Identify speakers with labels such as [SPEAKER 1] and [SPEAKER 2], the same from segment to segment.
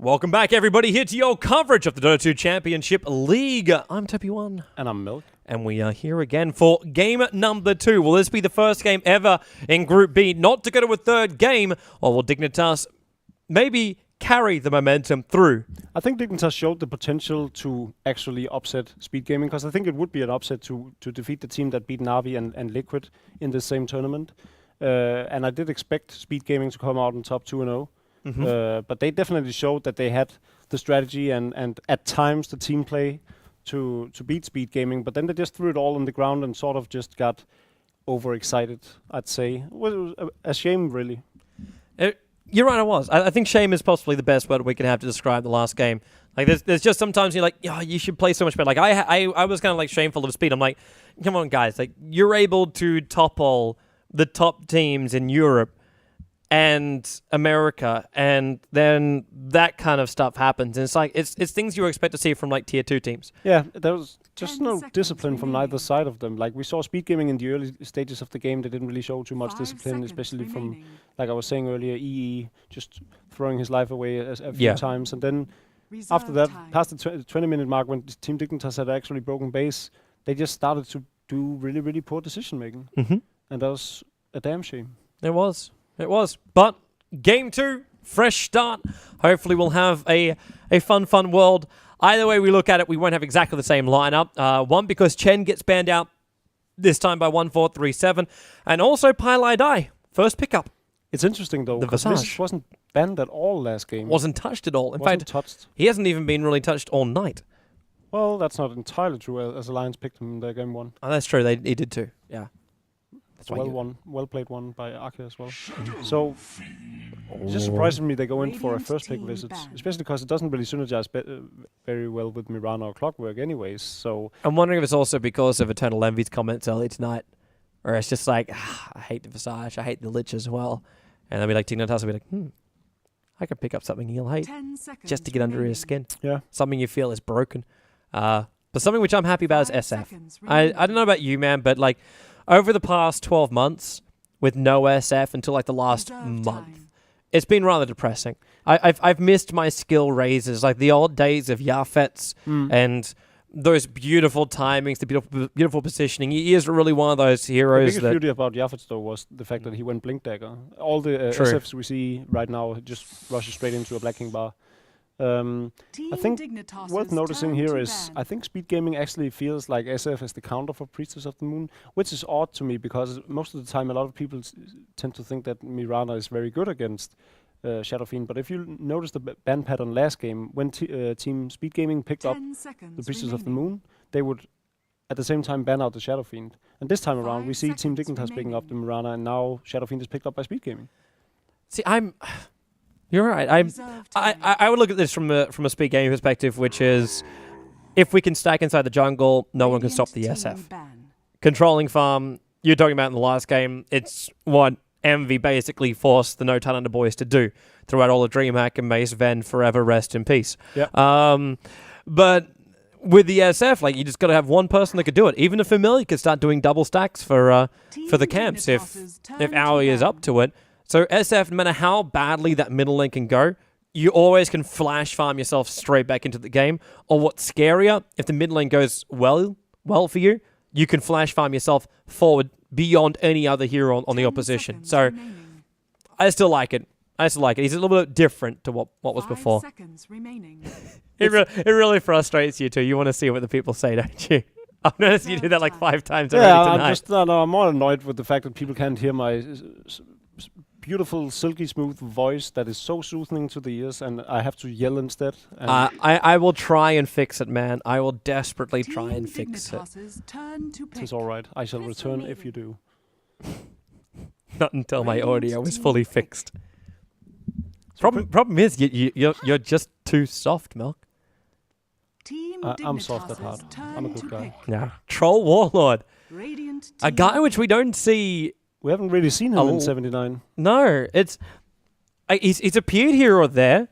[SPEAKER 1] Welcome back, everybody, here to your coverage of the Dota 2 Championship League. I'm TobiWan.
[SPEAKER 2] And I'm Maelk.
[SPEAKER 1] And we are here again for game number 2. Will this be the first game ever in Group B not to go to a third game, or will Dignitas maybe carry the momentum through?
[SPEAKER 2] I think Dignitas showed the potential to actually upset Speed Gaming, because I think it would be an upset to defeat the team that beat Navi and Liquid in the same tournament. And I did expect Speed Gaming to come out on top 2-0. But they definitely showed that they had the strategy and at times the team play to beat Speed Gaming, but then they just threw it all on the ground and sort of just got overexcited, I'd say. It was a shame, really.
[SPEAKER 1] You're right, it was. I think shame is possibly the best word we can have to describe the last game. Like, there's just sometimes you're like, oh, you should play so much better. Like, I was kind of like shameful of Speed. I'm like, come on, guys. Like, you're able to topple the top teams in Europe and America, and then that kind of stuff happens. And it's like, it's things you expect to see from like tier 2 teams.
[SPEAKER 2] Yeah, there was just no discipline from neither side of them. Like, we saw Speed Gaming in the early stages of the game. They didn't really show too much discipline, especially from, like I was saying earlier, EE just throwing his life away a few times. And then after that, past the 20-minute mark, when Team Dignitas had actually broken base, they just started to do really, really poor decision making. And that was a damn shame.
[SPEAKER 1] It was. It was. But game 2, fresh start. Hopefully we'll have a fun world. Either way we look at it, we won't have exactly the same lineup. One, because Chen gets banned out this time by 1437. And also Pylai Dai, first pickup.
[SPEAKER 2] It's interesting, though, because this wasn't banned at all last game.
[SPEAKER 1] Wasn't touched at all. In fact, he hasn't even been really touched all night.
[SPEAKER 2] Well, that's not entirely true, as Alliance picked him in their game 1.
[SPEAKER 1] Oh, that's true. He did too. Yeah.
[SPEAKER 2] Well played one by Aki as well. So, it just surprises me they go in for a first pick visit, especially because it doesn't really synergize very well with Mirana or Clockwork anyways. So
[SPEAKER 1] I'm wondering if it's also because of Eternal Envy's comments earlier tonight, or it's just like, I hate the Visage, I hate the Lich as well. And they'll be like, Dignitas will be like, I could pick up something he'll hate just to get under his skin.
[SPEAKER 2] Yeah.
[SPEAKER 1] Something you feel is broken. But something which I'm happy about is SF. I don't know about you, man, but like, over the past 12 months, with no SF until like the last month, it's been rather depressing. I've missed my skill raises, like the old days of Yafets and those beautiful timings, the beautiful positioning. He is really one of those heroes.
[SPEAKER 2] The biggest beauty about Yafets, though, was the fact that he went Blink Dagger. All the SFs we see right now just rushes straight into a Black King bar. I think worth noticing here is I think Speed Gaming actually feels like SF is the counter for Priestess of the Moon, which is odd to me because most of the time a lot of people tend to think that Mirana is very good against Shadow Fiend. But if you notice the ban pattern last game, when Team Speed Gaming picked up the Priestess of the Moon, they would at the same time ban out the Shadow Fiend. And this time around, we see Team Dignitas picking up the Mirana, and now Shadow Fiend is picked up by Speed Gaming.
[SPEAKER 1] See, You're right. I would look at this from a Speed Gaming perspective, which is if we can stack inside the jungle, no one can stop the SF. Controlling farm, you're talking about in the last game, it's what Envy basically forced the No Talent boys to do throughout all of DreamHack and Mace Ven forever rest in peace.
[SPEAKER 2] Yep.
[SPEAKER 1] But with the SF, like, you just got to have one person that could do it. Even a Familiar could start doing double stacks for the camps if Aoi is up to it. So SF, no matter how badly that middle lane can go, you always can flash farm yourself straight back into the game. Or what's scarier, if the mid lane goes well for you, you can flash farm yourself forward beyond any other hero on the opposition. So I still like it. He's a little bit different to what was before. It really frustrates you too. You want to see what the people say, don't you? I've noticed you do that like 5 times already tonight.
[SPEAKER 2] I'm more annoyed with the fact that people can't hear my beautiful, silky smooth voice that is so soothing to the ears, and I have to yell instead.
[SPEAKER 1] I will try and fix it, man. I will desperately try and fix it.
[SPEAKER 2] It's alright. I shall return if you do.
[SPEAKER 1] Not until my audio is fully fixed. Problem is, you're just too soft, Maelk.
[SPEAKER 2] I'm soft at heart. I'm a good guy.
[SPEAKER 1] Yeah. Troll Warlord. A guy which we don't see.
[SPEAKER 2] We haven't really seen him in 79.
[SPEAKER 1] No, he's appeared here or there,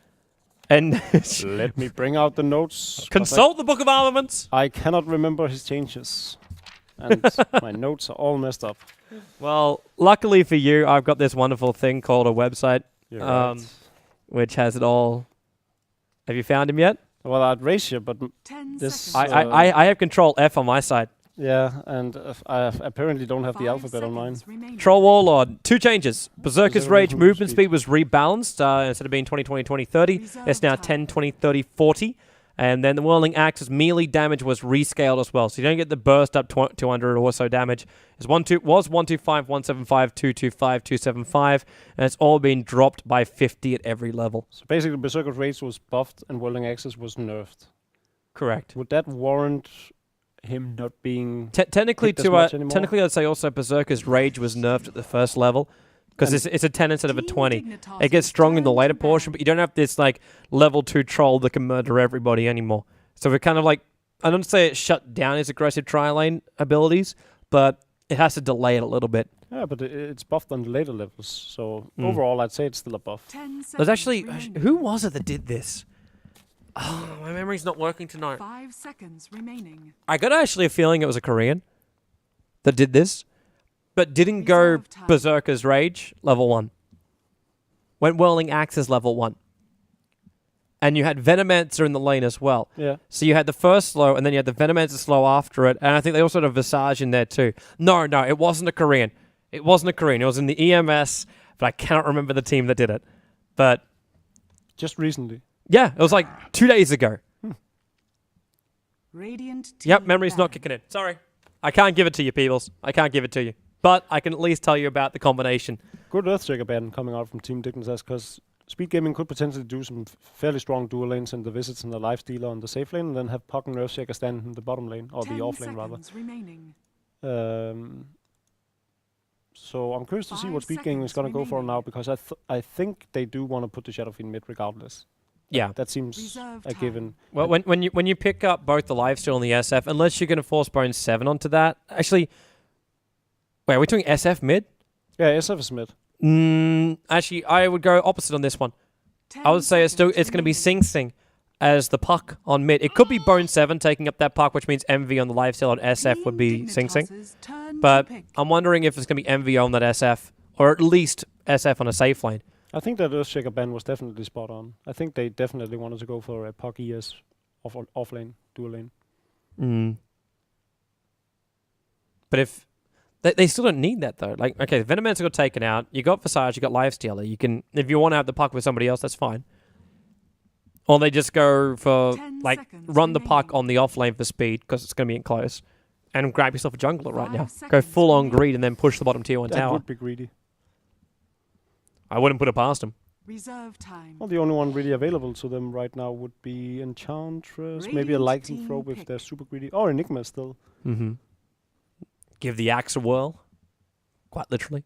[SPEAKER 1] and
[SPEAKER 2] let me bring out the notes.
[SPEAKER 1] Consult the Book of Armaments.
[SPEAKER 2] I cannot remember his changes, and my notes are all messed up.
[SPEAKER 1] Well, luckily for you, I've got this wonderful thing called a website, which has it all Have you found him yet?
[SPEAKER 2] Well, I'd race you, but this...
[SPEAKER 1] I have control F on my side.
[SPEAKER 2] Yeah, and I apparently don't have the alphabet on mine.
[SPEAKER 1] Troll Warlord, 2 changes. Berserker's Rage movement speed was rebalanced. Instead of being 20, 20, 20, 30, it's now 10, 20, 30, 40. And then the Whirling Axe's melee damage was rescaled as well. So you don't get the burst up 200 or so damage. It was 125, 175, 225, 275. And it's all been dropped by 50 at every level.
[SPEAKER 2] So basically, Berserker's Rage was buffed and Whirling Axe's was nerfed.
[SPEAKER 1] Correct.
[SPEAKER 2] Would that warrant him not being
[SPEAKER 1] technically
[SPEAKER 2] technically
[SPEAKER 1] I'd say also Berserker's Rage was nerfed at the first level. Because it's a 10 instead of a 20. It gets strong in the later portion, but you don't have this like level 2 troll that can murder everybody anymore. So we're kind of like, I don't say it shut down his aggressive tri-lane abilities, but it has to delay it a little bit.
[SPEAKER 2] Yeah, but it's buffed on the later levels. So overall, I'd say it's still a buff.
[SPEAKER 1] There's actually, who was it that did this? Oh, my memory's not working tonight.
[SPEAKER 3] 5 seconds remaining.
[SPEAKER 1] I got actually a feeling it was a Korean that did this. But didn't go Berserker's Rage, level 1. Went Whirling Axe's level 1. And you had Venomancer in the lane as well.
[SPEAKER 2] Yeah.
[SPEAKER 1] So you had the first slow, and then you had the Venomancer slow after it. And I think they also had a Visage in there too. No, it wasn't a Korean. It wasn't a Korean. It was in the EMS, but I cannot remember the team that did it. But...
[SPEAKER 2] just recently.
[SPEAKER 1] Yeah, it was like 2 days ago.
[SPEAKER 3] Radiant
[SPEAKER 1] yep, memory's not kicking in. Sorry. I can't give it to you, peoples. I can't give it to you. But I can at least tell you about the combination.
[SPEAKER 2] Good Earthshaker ban coming out from Team Dignitas, because Speed Gaming could potentially do some fairly strong dual lanes in the Visits and the Lifestealer on the safe lane, and then have Puck and Earthshaker stand in the bottom lane, or the off lane rather. So I'm curious to see what Speed Gaming is going to go for now, because I think they do want to put the Shadow Fiend mid regardless.
[SPEAKER 1] Yeah.
[SPEAKER 2] That seems a given.
[SPEAKER 1] Well, when you pick up both the Lifesteal and the SF, unless you're going to force Bone 7 onto that, actually... Wait, are we doing SF mid?
[SPEAKER 2] Yeah, SF is mid.
[SPEAKER 1] Actually, I would go opposite on this one. I would say it's going to be Sing Sing as the Puck on mid. It could be Bone 7 taking up that Puck, which means MV on the Lifesteal, and SF would be Sing Sing. But I'm wondering if it's going to be MV on that SF, or at least SF on a safe lane.
[SPEAKER 2] I think that Earthshaker ban was definitely spot on. I think they definitely wanted to go for a Puck ES off lane, dual lane.
[SPEAKER 1] But if... They still don't need that, though. Like, okay, Venomancer got taken out. You got Visage, you got Lifestealer. You can, if you want to have the Puck with somebody else, that's fine. Or they just go for, like, run the Puck on the off lane for speed, because it's going to be in close. And grab yourself a jungler right now. Go full on greed and then push the bottom tier 1 tower.
[SPEAKER 2] That would be greedy.
[SPEAKER 1] I wouldn't put it past them.
[SPEAKER 3] Reserve time.
[SPEAKER 2] Well, the only one really available to them right now would be Enchantress, maybe a Lycanthrope if they're super greedy. Or Enigma still.
[SPEAKER 1] Give the axe a whirl. Quite literally.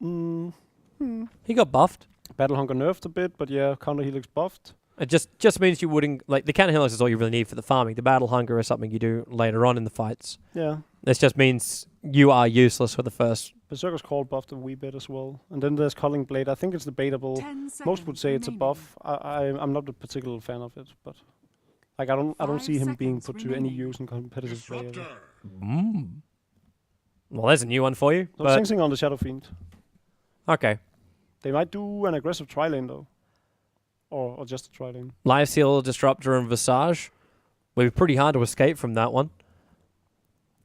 [SPEAKER 1] He got buffed.
[SPEAKER 2] Battle Hunger nerfed a bit, but yeah, Counter Helix buffed.
[SPEAKER 1] It just means you wouldn't... Like, the Counter Helix is all you really need for the farming. The Battle Hunger is something you do later on in the fights.
[SPEAKER 2] Yeah.
[SPEAKER 1] This just means you are useless for the first...
[SPEAKER 2] Berserker's Call buffed a wee bit as well. And then there's Culling Blade. I think it's debatable. Most would say it's a buff. I'm not a particular fan of it, but... Like, I don't see him being put to any use in competitive play.
[SPEAKER 1] Well, there's a new one for you.
[SPEAKER 2] No, Sing Sing on the Shadow Fiend.
[SPEAKER 1] Okay.
[SPEAKER 2] They might do an aggressive tri-lane, though. Or just a tri-lane.
[SPEAKER 1] Lifesteal, Disruptor, and Visage. Would be pretty hard to escape from that one.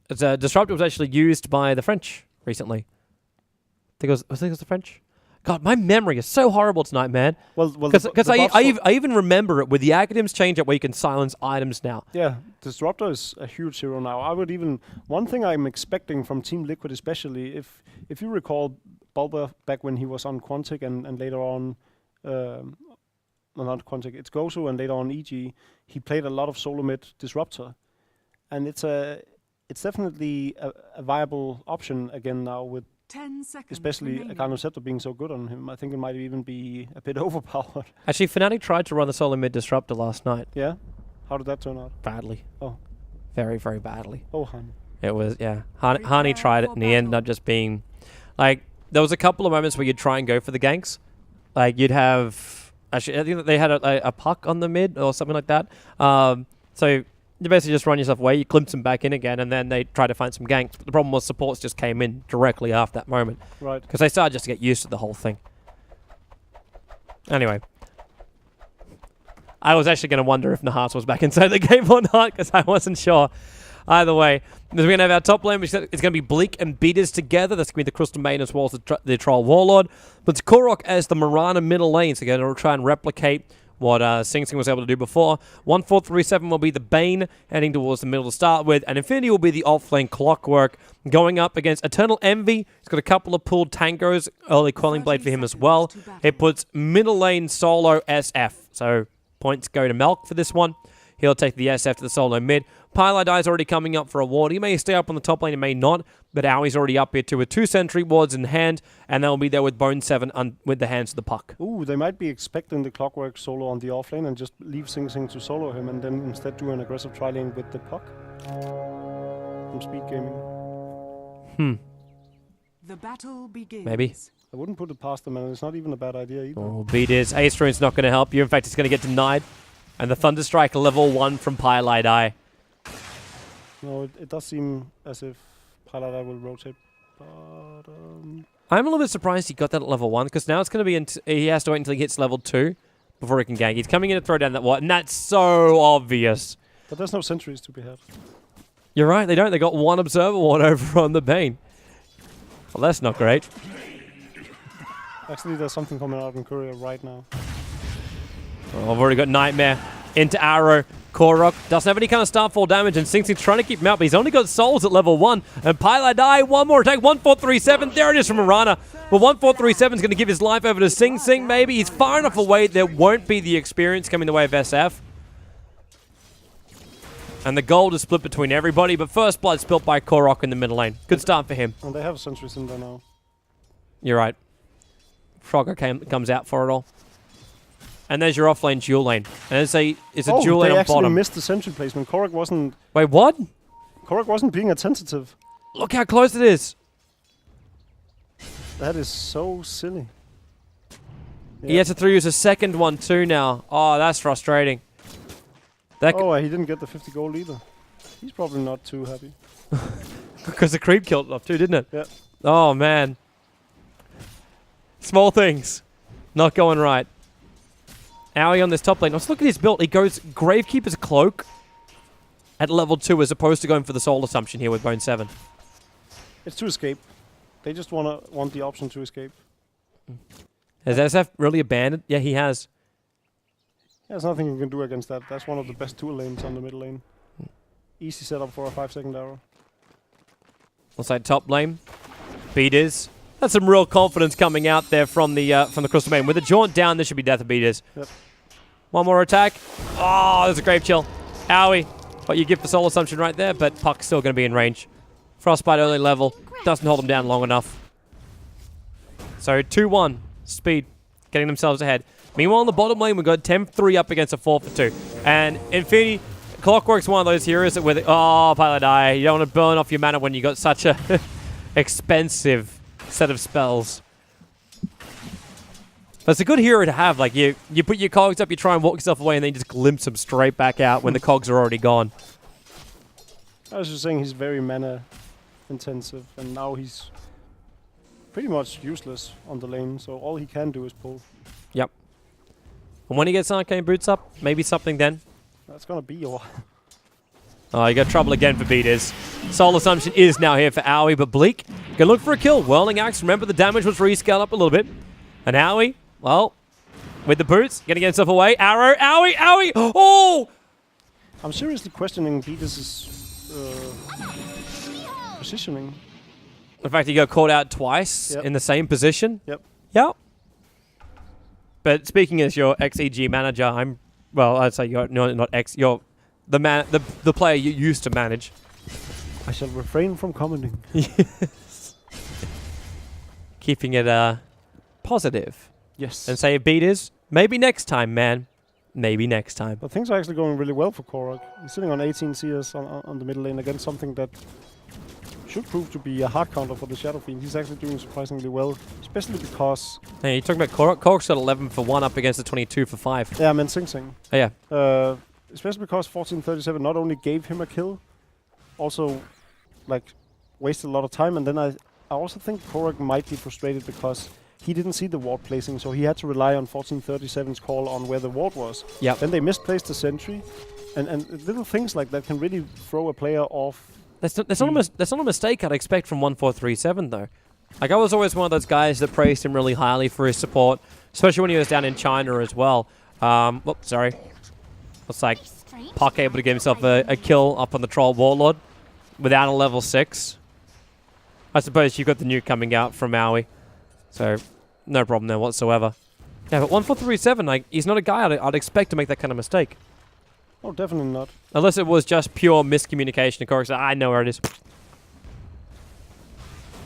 [SPEAKER 1] It's Disruptor was actually used by the French recently. I think it was the French. God, my memory is so horrible tonight, man.
[SPEAKER 2] Well,
[SPEAKER 1] because I even remember it with the acronyms change up where you can silence items now.
[SPEAKER 2] Yeah, Disruptor is a huge hero now. I would even... One thing I'm expecting from Team Liquid especially, if you recall Bulba back when he was on Quantic and later on... not Quantic, it's Gozo and later on EG, he played a lot of solo mid Disruptor. And it's definitely a viable option again now with
[SPEAKER 3] 10 seconds
[SPEAKER 2] especially
[SPEAKER 3] remaining.
[SPEAKER 2] Carnoceptor being so good on him. I think it might even be a bit overpowered.
[SPEAKER 1] Actually, Fnatic tried to run the solo mid Disruptor last night.
[SPEAKER 2] Yeah? How did that turn out?
[SPEAKER 1] Badly.
[SPEAKER 2] Oh.
[SPEAKER 1] Very, very badly.
[SPEAKER 2] Oh, Han.
[SPEAKER 1] It was, yeah. Hani tried it, and he ended up just being... Like, there was a couple of moments where you'd try and go for the ganks. Like, you'd have... Actually, I think that they had a puck on the mid or something like that. So... You basically just run yourself away, you glimpse them back in again, and then they try to find some ganks. But the problem was supports just came in directly after that moment.
[SPEAKER 2] Right.
[SPEAKER 1] Because they started just to get used to the whole thing. Anyway. I was actually going to wonder if Nahas was back inside the game or not, because I wasn't sure. Either way, we're going to have our top lane, which is going to be Bleak and Beaters together. That's going to be the Crystal Maiden as well as the Troll Warlord. But it's Korok as the Mirana middle lane, so they're going to try and replicate what Sing Sing was able to do before. 1-4-3-7 will be the Bane, heading towards the middle to start with. And Infinity will be the off-lane Clockwork, going up against Eternal Envy. He's got a couple of pulled Tangos, early Quelling Blade for him as well. It puts middle lane solo SF. So points go to Maelk for this one. He'll take the SF to the solo mid. Piledai is already coming up for a ward. He may stay up on the top lane, he may not, but Owie's already up here too with 2 sentry wards in hand, and they'll be there with Bone 7 with the hands of the puck.
[SPEAKER 2] Ooh, they might be expecting the Clockwork solo on the offlane and just leave Sing Sing to solo him and then instead do an aggressive tri-lane with the puck from Speed Gaming.
[SPEAKER 3] The battle begins.
[SPEAKER 1] Maybe.
[SPEAKER 2] I wouldn't put it past them, and it's not even a bad idea either.
[SPEAKER 1] Oh, beat is. Ace Rune's not going to help you. In fact, it's going to get denied. And the Thunderstrike level 1 from Piledai.
[SPEAKER 2] No, it does seem as if Piledai will rotate, but
[SPEAKER 1] I'm a little bit surprised he got that at level 1, because now it's going to be he has to wait until he hits level 2 before he can gank. He's coming in to throw down that ward, and that's so obvious.
[SPEAKER 2] But there's no sentries to be had.
[SPEAKER 1] You're right, they don't. They got 1 Observer ward over on the Bane. Well, that's not great.
[SPEAKER 2] Actually, there's something coming out in Courier right now.
[SPEAKER 1] Oh, I've already got Nightmare into Arrow. Korok doesn't have any kind of starfall damage, and Sing Sing's trying to keep him out, but he's only got souls at level 1. And Piledai, one more attack, 1-4-3-7. There it is from Mirana. Well, 1-4-3-7 is going to give his life over to Sing Sing, maybe. He's far enough away, there won't be the experience coming the way of SF. And the gold is split between everybody, but first blood spilt by Korok in the middle lane. Good start for him.
[SPEAKER 2] And they have sentries in there now.
[SPEAKER 1] You're right. Frogger comes out for it all. And there's your offlane dual lane. And it's a dual lane on bottom.
[SPEAKER 2] They actually missed the sentry placement. Korok wasn't...
[SPEAKER 1] Wait, what?
[SPEAKER 2] Korok wasn't being attentive.
[SPEAKER 1] Look how close it is.
[SPEAKER 2] That is so silly. Yeah.
[SPEAKER 1] He has to use a second one too now. Oh, that's frustrating.
[SPEAKER 2] Oh, he didn't get the 50 gold either. He's probably not too happy.
[SPEAKER 1] Because the creep killed it off too, didn't it?
[SPEAKER 2] Yeah.
[SPEAKER 1] Oh, man. Small things. Not going right. Owie on this top lane. Let's look at his build. He goes Gravekeeper's Cloak at level 2 as opposed to going for the Soul Assumption here with Bone 7.
[SPEAKER 2] It's to escape. They just want the option to escape.
[SPEAKER 1] Has SF really abandoned? Yeah, he has.
[SPEAKER 2] There's nothing you can do against that. That's one of the best tool lanes on the middle lane. Easy setup for a 5-second arrow.
[SPEAKER 1] Looks like top lane. Beaters. That's some real confidence coming out there from the Crystal Maiden. With the jaunt down, this should be death of Beaters.
[SPEAKER 2] Yep.
[SPEAKER 1] One more attack. Oh, there's a Grave Chill. Owie. But you give the Soul Assumption right there, but Puck's still going to be in range. Frostbite early level. Doesn't hold him down long enough. So 2-1. Speed. Getting themselves ahead. Meanwhile, on the bottom lane, we've got 10-3 up against a 4-for-2. And Infinity, Clockwork's one of those heroes that with it. Oh, Piledai. You don't want to burn off your mana when you got such a expensive set of spells. But it's a good hero to have. Like, you put your cogs up, you try and walk yourself away, and then you just glimpse them straight back out when the cogs are already gone.
[SPEAKER 2] I was just saying he's very mana intensive, and now he's pretty much useless on the lane, so all he can do is pull.
[SPEAKER 1] Yep. And when he gets Arcane Boots up, maybe something then.
[SPEAKER 2] That's gonna be a while.
[SPEAKER 1] Oh, you got trouble again for Beaters. Soul Assumption is now here for Owie, but Bleak can look for a kill. Whirling Axe, remember the damage was rescaled up a little bit. And Owie, well, with the boots, getting himself away. Arrow, Owie, Owie! Oh!
[SPEAKER 2] I'm seriously questioning Beaters' positioning.
[SPEAKER 1] In fact, he got caught out twice in the same position.
[SPEAKER 2] Yep.
[SPEAKER 1] Yep. But speaking as your XEG manager, I'd say you're not X. You're the player you used to manage.
[SPEAKER 2] I shall refrain from commenting.
[SPEAKER 1] Yes. Keeping it positive.
[SPEAKER 2] Yes.
[SPEAKER 1] And say Beaters, maybe next time, man. Maybe next time.
[SPEAKER 2] But things are actually going really well for Korok. He's sitting on 18 CS on the middle lane against something that should prove to be a hard counter for the Shadow Fiend. He's actually doing surprisingly well, especially because...
[SPEAKER 1] Hey, you're talking about Korok? Korok's got 11 for 1 up against the 22 for 5.
[SPEAKER 2] Yeah, I meant Sing Sing.
[SPEAKER 1] Oh, yeah.
[SPEAKER 2] Especially because 1437 not only gave him a kill, also, like, wasted a lot of time. And then I also think Korok might be frustrated because he didn't see the ward placing, so he had to rely on 1437's call on where the ward was.
[SPEAKER 1] Yep.
[SPEAKER 2] Then they misplaced the sentry, and little things like that can really throw a player off.
[SPEAKER 1] That's not a mistake I'd expect from 1437 though. Like, I was always one of those guys that praised him really highly for his support, especially when he was down in China as well. Whoops, sorry. Looks like Puck able to get himself a kill up on the Troll Warlord without a level 6. I suppose you've got the nuke coming out from Maui, so no problem there whatsoever. Yeah, but 1437, like, he's not a guy I'd expect to make that kind of mistake.
[SPEAKER 2] Oh, definitely not.
[SPEAKER 1] Unless it was just pure miscommunication. Of course, I know where it is.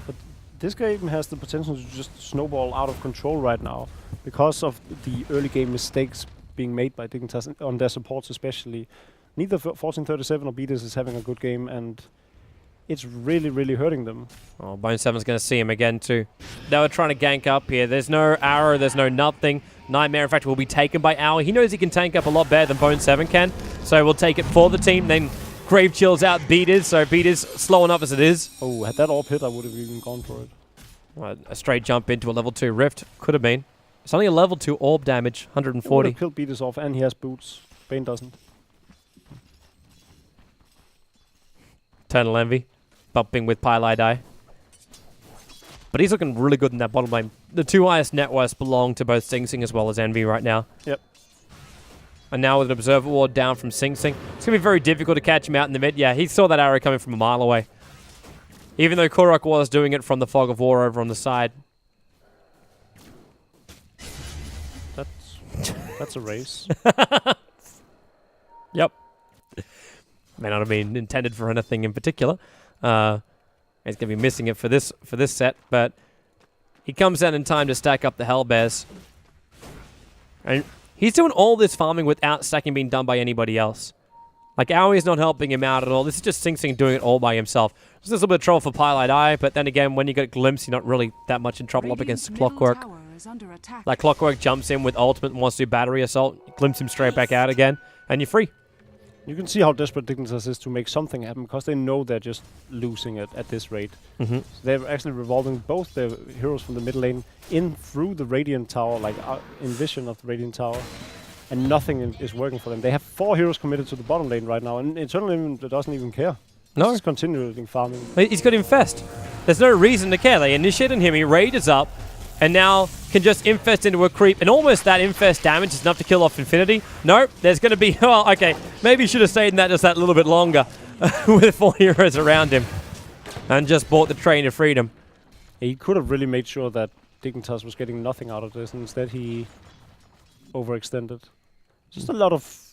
[SPEAKER 2] But this game has the potential to just snowball out of control right now because of the early game mistakes being made by Dignitas on their supports especially. Neither 1437 or Beaters is having a good game, and it's really, really hurting them.
[SPEAKER 1] Oh, Bone 7's going to see him again too. They were trying to gank up here. There's no arrow, there's no nothing. Nightmare, in fact, will be taken by Owl. He knows he can tank up a lot better than Bone 7 can, so we'll take it for the team. Then Grave chills out Beaters, so Beaters slow enough as it is.
[SPEAKER 2] Oh, had that orb hit, I would have even gone for it.
[SPEAKER 1] Well, a straight jump into a level 2 Rift. Could have been. It's only a level 2 orb damage, 140.
[SPEAKER 2] He would have killed Beaters off, and he has boots. Bane doesn't.
[SPEAKER 1] Eternal Envy. Bumping with Pylite Eye. But he's looking really good in that bottom lane. The two highest net worths belong to both Sing Sing as well as Envy right now.
[SPEAKER 2] Yep.
[SPEAKER 1] And now with an Observer Ward down from Sing Sing, it's going to be very difficult to catch him out in the mid. Yeah, he saw that arrow coming from a mile away. Even though Korok was doing it from the Fog of War over on the side.
[SPEAKER 2] That's a race.
[SPEAKER 1] Yep. May not have been intended for anything in particular. He's going to be missing it for this set, but he comes down in time to stack up the Hellbears. And he's doing all this farming without stacking being done by anybody else. Like, Aoi is not helping him out at all. This is just Sing Sing doing it all by himself. There's a little bit of trouble for Pylite Eye, but then again, when you get Glimpse, you're not really that much in trouble up against Clockwork. Like, Clockwork jumps in with ultimate and wants to do battery assault, glimpse him straight back out again, and you're free.
[SPEAKER 2] You can see how desperate Dignitas is to make something happen because they know they're just losing it at this rate. So they're actually revolving both their heroes from the mid lane in through the Radiant Tower, like in vision of the Radiant Tower, and nothing is working for them. They have 4 heroes committed to the bottom lane right now, and Eternal doesn't even care.
[SPEAKER 1] No.
[SPEAKER 2] He's continuing farming.
[SPEAKER 1] He's got Infest. There's no reason to care. They initiate on him, he rages up, and now can just infest into a creep, and almost that infest damage is enough to kill off Infinity. Nope, there's going to be... Well, okay, maybe he should have stayed in that just that little bit longer with 4 heroes around him and just bought the train of freedom.
[SPEAKER 2] He could have really made sure that Dignitas was getting nothing out of this, and instead he overextended. Just a lot of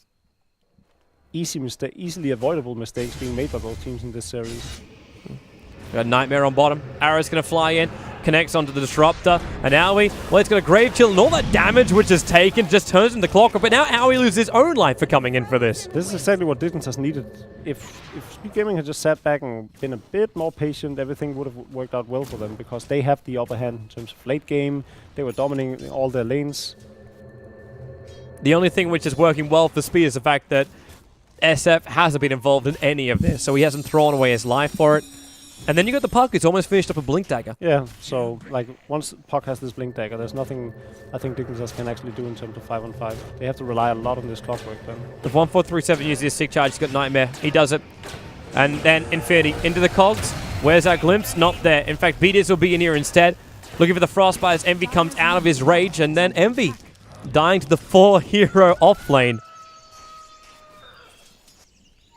[SPEAKER 2] easily avoidable mistakes being made by both teams in this series.
[SPEAKER 1] Got Nightmare on bottom. Arrow's going to fly in. Connects onto the Disruptor. And Aoi, well, it's got a Grave Chill. And all that damage which is taken just turns into Clockwork. But now Aoi loses his own life for coming in for this.
[SPEAKER 2] This is exactly what Dignitas needed. If Speed Gaming had just sat back and been a bit more patient, everything would have worked out well for them. Because they have the upper hand in terms of late game. They were dominating all their lanes.
[SPEAKER 1] The only thing which is working well for Speed is the fact that SF hasn't been involved in any of this. So he hasn't thrown away his life for it. And then you got the Puck, who's almost finished up a Blink Dagger.
[SPEAKER 2] Yeah, so like once Puck has this Blink Dagger, there's nothing I think Dignitas can actually do in terms of 5-on-5. They have to rely a lot on this Clockwork then.
[SPEAKER 1] If 1437 uses his Sick Charge, he's got Nightmare. He does it. And then Infinity into the cogs. Where's that Glimpse? Not there. In fact, Beaters will be in here instead. Looking for the Frostbite as Envy comes out of his rage. And then Envy dying to the 4-hero off lane.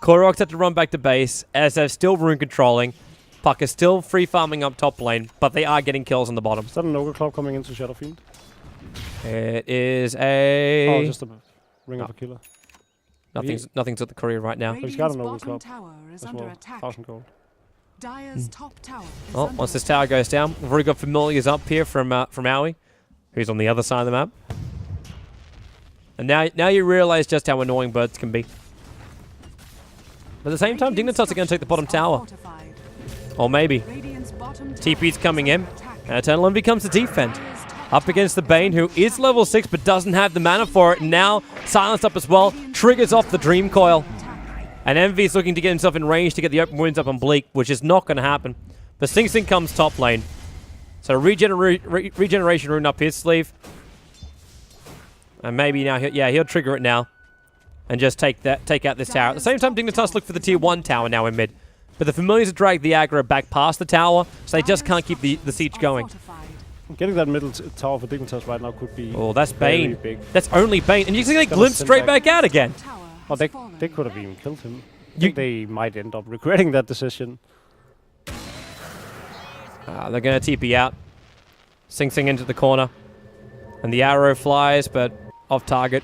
[SPEAKER 1] Korok's had to run back to base as they're still rune controlling. Puck is still free farming up top lane, but they are getting kills on the bottom.
[SPEAKER 2] Is that an Ogre Club coming into Shadowfield?
[SPEAKER 1] It is a...
[SPEAKER 2] Oh, just a Ring of a Killer.
[SPEAKER 1] Nothing's at the courier right now.
[SPEAKER 2] But he's got an Ogre Club
[SPEAKER 3] Is
[SPEAKER 2] as
[SPEAKER 3] under
[SPEAKER 2] well.
[SPEAKER 3] attack.
[SPEAKER 2] 1,000 gold.
[SPEAKER 3] Dire's top tower is
[SPEAKER 1] Oh, once this tower goes down, we've already got Familiars up here from Aoi, who's on the other side of the map. And now you realize just how annoying birds can be. But at the same time, Dignitas are going to take the bottom tower. Or maybe. TP's coming in. And Eternal Envy comes to defend. Up against the Bane, who is level 6 but doesn't have the mana for it. And now, silenced up as well, triggers off the Dream Coil. And Envy's looking to get himself in range to get the open wounds up on Bleak, which is not going to happen. But Sing Sing comes top lane. So regeneration rune up his sleeve. And maybe now, he'll trigger it now. And just take out this tower. At the same time, Dignitas look for the tier 1 tower now in mid. But the Familiars have dragged the aggro back past the tower, so they just can't keep the siege going.
[SPEAKER 2] Getting that middle tower for Dignitas right now could be
[SPEAKER 1] that's Bane.
[SPEAKER 2] Big.
[SPEAKER 1] That's only Bane. And you see they glimpse straight back out again.
[SPEAKER 2] Oh, they could have even killed him. I think they might end up regretting that decision.
[SPEAKER 1] They're going to TP out. Sing Sing into the corner. And the arrow flies, but off target.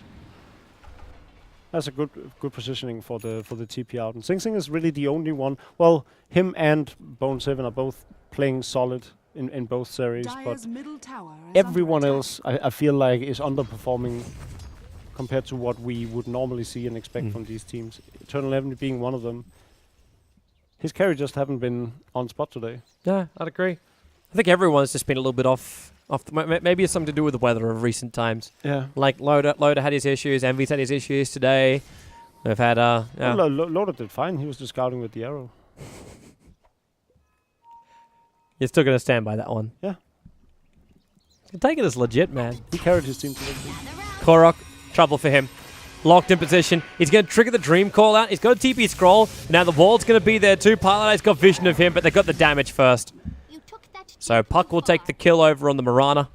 [SPEAKER 2] That's a good positioning for the TP out. And Sing Sing is really the only one. Well, him and Bone 7 are both playing solid in both series, but everyone else I feel like is underperforming compared to what we would normally see and expect from these teams. Eternal Envy being one of them. His carry just haven't been on spot today.
[SPEAKER 1] Yeah, I'd agree. I think everyone's just been a little bit off. Maybe it's something to do with the weather of recent times.
[SPEAKER 2] Yeah.
[SPEAKER 1] Like Loader had his issues, Envy's had his issues today. We've had
[SPEAKER 2] Well, Loader did fine. He was just scouting with the arrow.
[SPEAKER 1] You're still going to stand by that one.
[SPEAKER 2] Yeah.
[SPEAKER 1] Take it as legit, man.
[SPEAKER 2] He carried his team to victory.
[SPEAKER 1] Korok, trouble for him. Locked in position. He's going to trigger the Dream Call out. He's got a TP scroll. Now the wall's going to be there too. Piloteye's got vision of him, but they got the damage first. So Puck will take the kill over on the Mirana.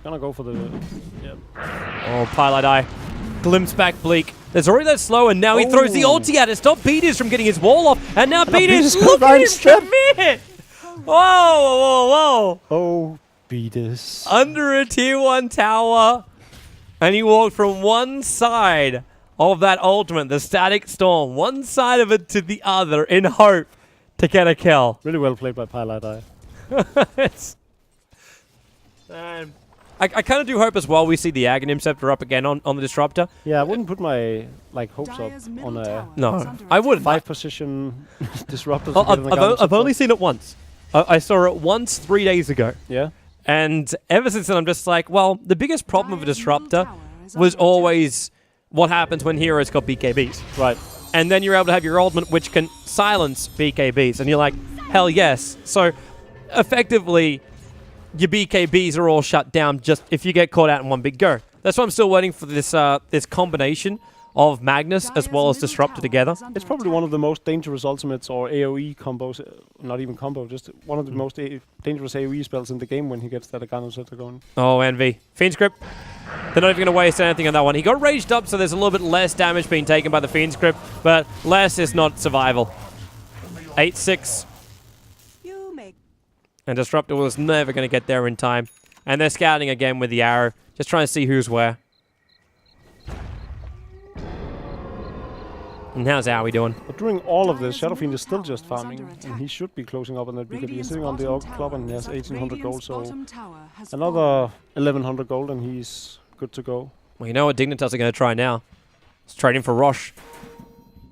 [SPEAKER 2] Gonna go for the... Yep.
[SPEAKER 1] Oh, Pilote glimpse back Bleak. There's already that slow, and now he throws the ulti at it. Stop Beaters from getting his wall off. And now Beaters, look at his commit! Whoa.
[SPEAKER 2] Oh, Beaters.
[SPEAKER 1] Under a tier 1 tower. And he walked from one side of that ultimate, the Static Storm, one side of it to the other in hope to get a kill.
[SPEAKER 2] Really well played by Pilote.
[SPEAKER 1] I kind of do hope as well we see the Aghanim Scepter up again on the Disruptor.
[SPEAKER 2] Yeah, I wouldn't put my hopes up on a
[SPEAKER 1] No, I wouldn't.
[SPEAKER 2] 5-position Disruptor.
[SPEAKER 1] I've only seen it once. I saw it once 3 days ago.
[SPEAKER 2] Yeah.
[SPEAKER 1] And ever since then, I'm just like, well, the biggest problem of a Disruptor was always what happens when heroes got BKBs.
[SPEAKER 2] Right.
[SPEAKER 1] And then you're able to have your ultimate, which can silence BKBs. And you're like, hell yes. So, effectively, your BKBs are all shut down just if you get caught out in one big go. That's why I'm still waiting for this this combination of Magnus as well as Disruptor together.
[SPEAKER 2] It's probably one of the most dangerous ultimates or AoE combos, not even combo, just one of the most dangerous AoE spells in the game when he gets that Aghanim Scepter going.
[SPEAKER 1] Oh, Envy. Fiend Script. They're not even going to waste anything on that one. He got raged up, so there's a little bit less damage being taken by the Fiend Script, but less is not survival. 8-6. And Disruptor was never going to get there in time. And they're scouting again with the arrow, just trying to see who's where. And how's Owie doing?
[SPEAKER 2] But during all of this, Shadowfiend is still just farming, and he should be closing up on that BKB. He's sitting on the Orc Club and he has 1800 gold, so another 1100 gold and he's good to go.
[SPEAKER 1] Well, you know what Dignitas are going to try now? It's trading for Rosh.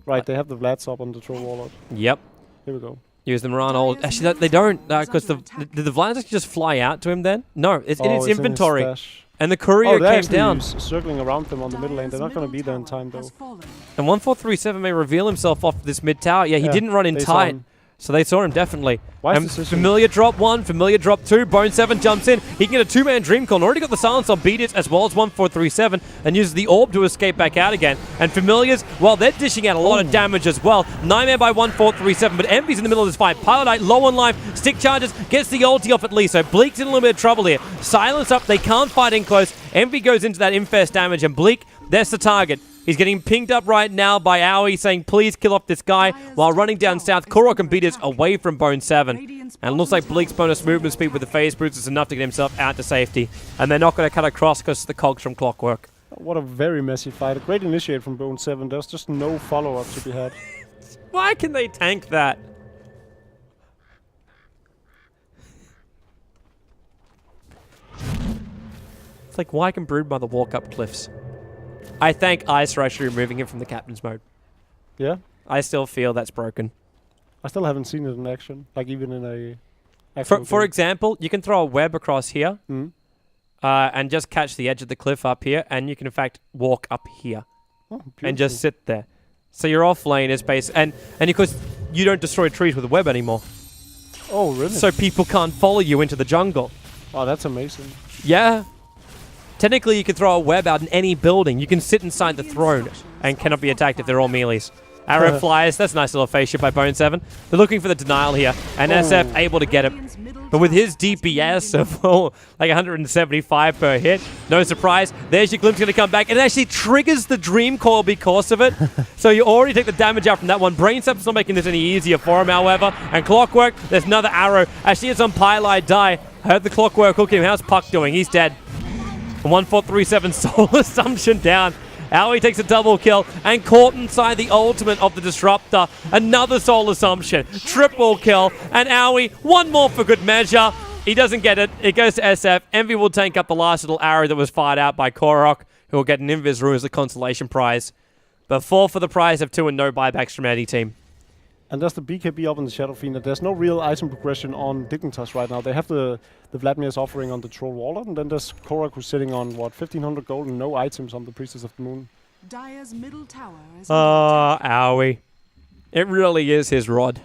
[SPEAKER 2] Right, they have the Vlads up on the Troll Warlord.
[SPEAKER 1] Yep.
[SPEAKER 2] Here we go.
[SPEAKER 1] Use the Mirana ult. Actually, they don't, because did the Vlads actually just fly out to him then? No, it's in its inventory. And the courier came down.
[SPEAKER 2] Circling around them on the mid lane. They're not going to be there in time, though.
[SPEAKER 1] And 1437 may reveal himself off this mid tower. Yeah, he didn't run in tight. So they saw him definitely. Familiar drop 1, Familiar drop 2. Bone 7 jumps in. He can get a 2-man Dream Call. And already got the silence on Beat It as well as 1437. And uses the orb to escape back out again. And Familiars, well, they're dishing out a lot of damage as well. 9-man by 1437. But Envy's in the middle of this fight. Pilotite low on life. Stick charges. Gets the ulti off at least. So Bleak's in a little bit of trouble here. Silence up. They can't fight in close. Envy goes into that infest damage. And Bleak, that's the target. He's getting pinged up right now by Owie saying, please kill off this guy, while running down south. Korok and Beaters away from Bone 7. And it looks like Bleak's bonus movement speed with the phase boost is enough to get himself out to safety. And they're not going to cut across because the cogs from Clockwork.
[SPEAKER 2] What a very messy fight. A great initiate from Bone 7. There's just no follow-up to be had.
[SPEAKER 1] Why can they tank that? It's like Wycombe brewed by the walk-up cliffs. I thank Ice Rush for removing him from the captain's mode.
[SPEAKER 2] Yeah?
[SPEAKER 1] I still feel that's broken.
[SPEAKER 2] I still haven't seen it in action, like even in a...
[SPEAKER 1] For example, you can throw a web across here and just catch the edge of the cliff up here, and you can in fact walk up here and just sit there. So your off lane is based, and of course you don't destroy trees with a web anymore.
[SPEAKER 2] Oh, really?
[SPEAKER 1] So people can't follow you into the jungle.
[SPEAKER 2] Oh, that's amazing.
[SPEAKER 1] Yeah. Technically, you can throw a web out in any building. You can sit inside the throne and cannot be attacked if they're all melees. Arrow flies. That's a nice little face ship by Bone 7. They're looking for the denial here, and SF able to get it. But with his DPS of like 175 per hit, no surprise. There's your glimpse going to come back. It actually triggers the Dream Coil because of it. So you already take the damage out from that one. Braincep's not making this any easier for him, however. And Clockwork, there's another arrow. Actually, it's on Pylai Die. I heard the Clockwork hooking him. How's Puck doing? He's dead. 1437 Soul Assumption down. Owie takes a double kill and caught inside the ultimate of the Disruptor. Another Soul Assumption. Triple kill. And Owie, one more for good measure. He doesn't get it. It goes to SF. Envy will tank up the last little arrow that was fired out by Korok, who will get an Invis Rune as a consolation prize. But 4 for the prize of 2 and no buybacks from any team.
[SPEAKER 2] And there's the BKB up in the Shadow Fiend. And there's no real item progression on Dignitas right now. They have the Vladimir's offering on the Troll Waller, and then there's Korok who's sitting on, what, 1500 gold and no items on the Priestess of the Moon.
[SPEAKER 3] Dire's middle tower is
[SPEAKER 1] Owie. It really is his rod.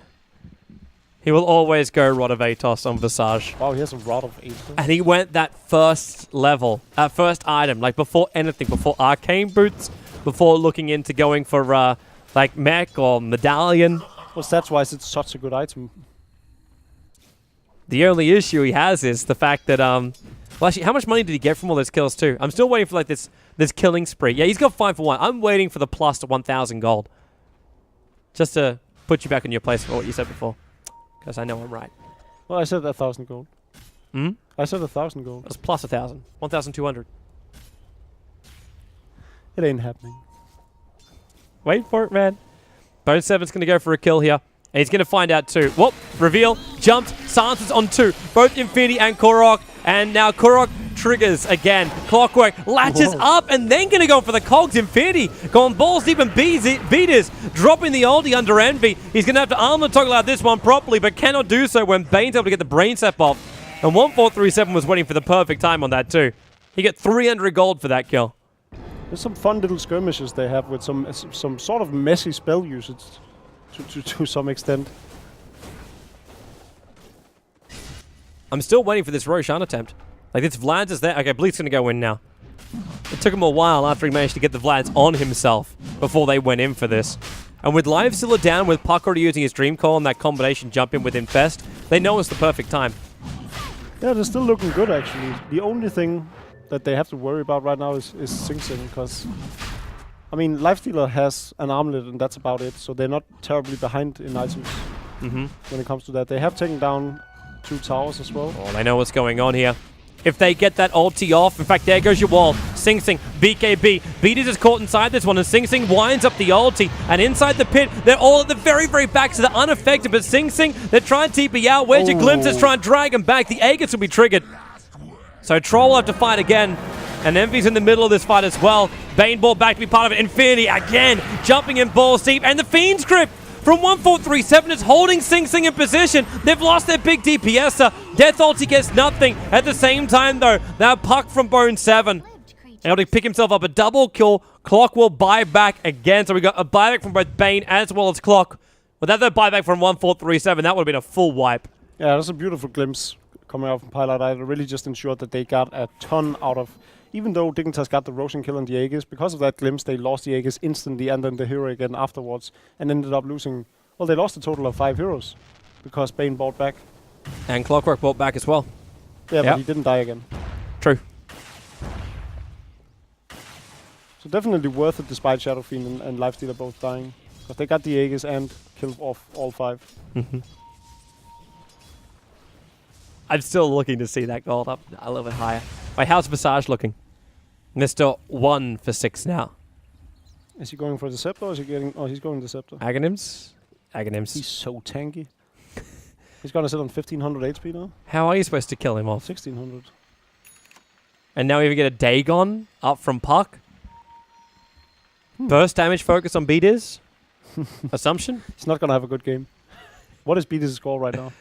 [SPEAKER 1] He will always go Rod of Atos on Visage.
[SPEAKER 2] Wow, he has a Rod of Atos.
[SPEAKER 1] And he went that first level, first item, like before anything, before Arcane Boots, before looking into going for like Mech or Medallion.
[SPEAKER 2] Well, stats-wise, it's such a good item.
[SPEAKER 1] The only issue he has is the fact that, well, actually, how much money did he get from all those kills, too? I'm still waiting for, like, this killing spree. Yeah, he's got 5 for 1. I'm waiting for the plus to 1,000 gold. Just to put you back in your place for what you said before. Because I know I'm right.
[SPEAKER 2] Well, I said 1,000 gold.
[SPEAKER 1] Hmm?
[SPEAKER 2] I said 1,000 gold.
[SPEAKER 1] That's plus 1,000. 1,200.
[SPEAKER 2] It ain't happening.
[SPEAKER 1] Wait for it, man. Bone 7's going to go for a kill here. And he's going to find out too. Whoop. Reveal. Jumps. Silences on 2. Both Infinity and Korok. And now Korok triggers again. Clockwork latches up and then going to go for the Cogs. Infinity going balls deep and beaters. Dropping the oldie under Envy. He's going to have to armor toggle out this one properly, but cannot do so when Bane's able to get the brain step off. And 1437 was waiting for the perfect time on that too. He got 300 gold for that kill.
[SPEAKER 2] There's some fun little skirmishes they have with some sort of messy spell usage to some extent.
[SPEAKER 1] I'm still waiting for this Roshan attempt. Like, this Vlad's is there. Okay, Bleak's going to go in now. It took him a while after he managed to get the Vlad's on himself before they went in for this. And with Life Stealer down, with Puck already using his Dream Call and that combination jump in with Infest, they know it's the perfect time.
[SPEAKER 2] Yeah, they're still looking good, actually. The only thing that they have to worry about right now is Sing Sing, because, I mean, Lifestealer has an armlet and that's about it, so they're not terribly behind in items when it comes to that. They have taken down 2 towers as well.
[SPEAKER 1] Oh, they know what's going on here. If they get that ulti off, in fact, there goes your wall. Sing Sing, BKB. Beaters is caught inside this one, and Sing Sing winds up the ulti. And inside the pit, they're all at the very, very back, so they're unaffected. But Sing Sing, they're trying to TP out. Where's your glimpses? Try and drag him back. The Aegis will be triggered. So Troll will have to fight again. And Envy's in the middle of this fight as well. Bane ball back to be part of it. Infinity again, jumping in balls deep. And the Fiend's grip from 1437 is holding Sing Sing in position. They've lost their big DPSer. Death ulti gets nothing. At the same time, though, now Puck from Bone 7. Able to pick himself up a double kill. Clock will buy back again. So we got a buyback from both Bane as well as Clock. Without the buyback from 1437, that would have been a full wipe.
[SPEAKER 2] Yeah, that's a beautiful glimpse coming out from Pilot Eye. It really just ensured that they got a ton out of, even though Dignitas got the Roshan kill and the Aegis, because of that glimpse, they lost the Aegis instantly and then the hero again afterwards, and ended up losing, well, they lost a total of 5 heroes, because Bane bought back.
[SPEAKER 1] And Clockwork bought back as well.
[SPEAKER 2] Yeah, but he didn't die again.
[SPEAKER 1] True.
[SPEAKER 2] So definitely worth it despite Shadow Fiend and Lifestealer both dying, because they got the Aegis and killed off all 5.
[SPEAKER 1] I'm still looking to see that gold up a little bit higher. Wait, how's Visage looking? Mr. 1 for 6 now.
[SPEAKER 2] Is he going for the Scepter or is he getting... Oh, he's going the Scepter.
[SPEAKER 1] Aghanims? Aghanims.
[SPEAKER 2] He's so tanky. He's gonna sit on 1500 HP now.
[SPEAKER 1] How are you supposed to kill him off?
[SPEAKER 2] 1600.
[SPEAKER 1] And now we even get a Dagon up from Puck. Burst damage focus on Beaters. Assumption?
[SPEAKER 2] He's not gonna have a good game. What is Beaters' score right now?